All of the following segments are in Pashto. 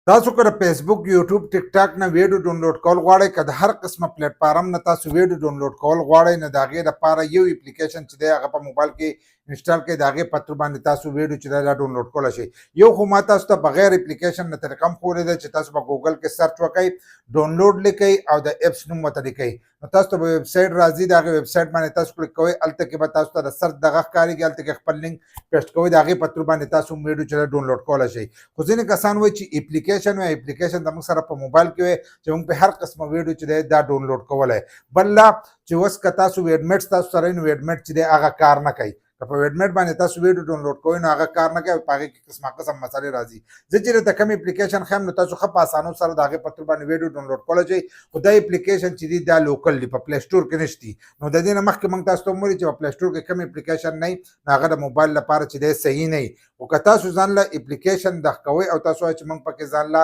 تاسو کله فیسبوک یوټیوب ټیک ټاک نه ویډیو ډاونلوډ کول غواړئ که د هر قسمه پلیټ فارم نه تاسو ویډیو ډاونلوډ کول غواړئ نو د هغې لپاره یو اپلیکیشن چې دی هغه په موبایل کې انسټال کړئ. د هغې په تر باندې تاسو ویډیو چې دی دا ډاونلوډ کولی شئ. یو خو ما تاسو ته بغیر اپلیکیشن نه طریقه هم ښودلې ده چې تاسو په ګوګل کې سرچ وکئ، ډاونلوډ لیکئ او د اپس نوم ورته لیکئ. نو تاسو ته به ویب سایټ راځي، د هغې ویب سایټ باندې تاسو کلیک کوئ، هلته کې به تاسو ته د سرچ دغه ښکارېږي، هلته کې خپل لینک پیسټ کوئ، د هغې په تر باندې تاسو ویډیو چې دی ډاونلوډ کولی شئ. خو ځینې کسان وایي چې اپلیکیشن وایي، اپلیکیشن زموږ سره په موبایل کې وي چې موږ په هر قسمه ویډیو چې دی دا ډاونلوډ کولی. بل لا چې اوس که تاسو ویډ میټ تاسو سره نو ویډ میټ چې دی هغه کار نه کوي. که په ویډ میټ باندې تاسو ویډیو ډاونلوډ کوئ نو هغه کار نه کوي او په هغې کې قسمه قسم مسلې راځي. زه چې درته کوم اپلیکیشن ښیم نو تاسو ښه په اسانو سره د هغې په تر باندې ویډیو ډاونلوډ کولی شئ. خو دا اپلیکیشن چې دي دا لوکل دي، په پلی سټور کې نشتي. نو د دې نه مخکې موږ تاسو ته هم ویلي چې په پلی سټور کې کوم اپلیکیشن نه وي نو هغه د موبایل لپاره چې دی صحیح نه وي. خو که تاسو ځان له اپلیکیشن دغه کوئ او تاسو وایئ چې موږ پکې ځان له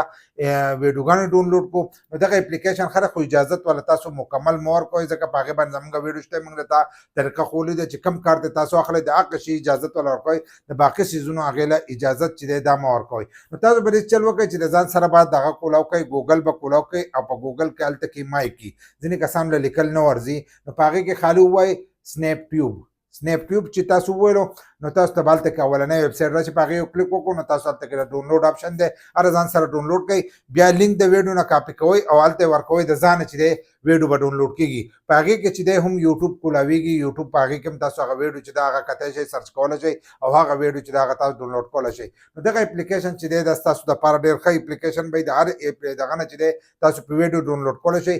ویډیوګانې ډاونلوډ کړو نو دغه اپلیکیشن ښه ده، خو اجازت والا تاسو مکمل مه ورکوئ، ځکه په هغې باندې زموږ ویډیو شته، موږ درته طریقه ښودلې ده چې کوم کار ته تاسو اخلئ د هغه شي اجازت والا ورکوئ، د باقي څیزونو هغې له اجازت چې دی دا مه ورکوئ. نو تاسو به داسې چل وکړئ چې د ځان سره به دغه کولاو کوئ، ګوګل به کولاو کوئ او په ګوګل کې هلته کې مایک کي ځینې کسان له لیکل نه ورځي نو په هغې کې خالي ووایئ سنیپ ټیوب. سنیپ ټیوب چې تاسو وویلو نو تاسو ته به هلته کې اولنی ویب سایټ راشي، په هغې یو کلیک وکړو نو تاسو هلته کې د ډاونلوډ آپشن دی، هر ځان سره ډاونلوډ کوئ، بیا لینک د ویډیو نه کاپي کوئ او هلته یې ورکوئ، د ځانه چې دی ویډیو به ډاونلوډ کېږي. په هغې کې چې دی هم یوټیوب کولاویږي، یوټیوب په هغې کې هم تاسو هغه ویډیو چې دی هغه کتی شئ، سرچ کولی شئ او هغه ویډیو چې دی هغه تاسو ډاونلوډ کولی شئ. نو دغه اپلیکیشن چې دی دا ستاسو دپاره ډېر ښه اپلیکیشن به وي، د هر دغه نه چې دی تاسو په ویډیو ډاونلوډ کولی شئ.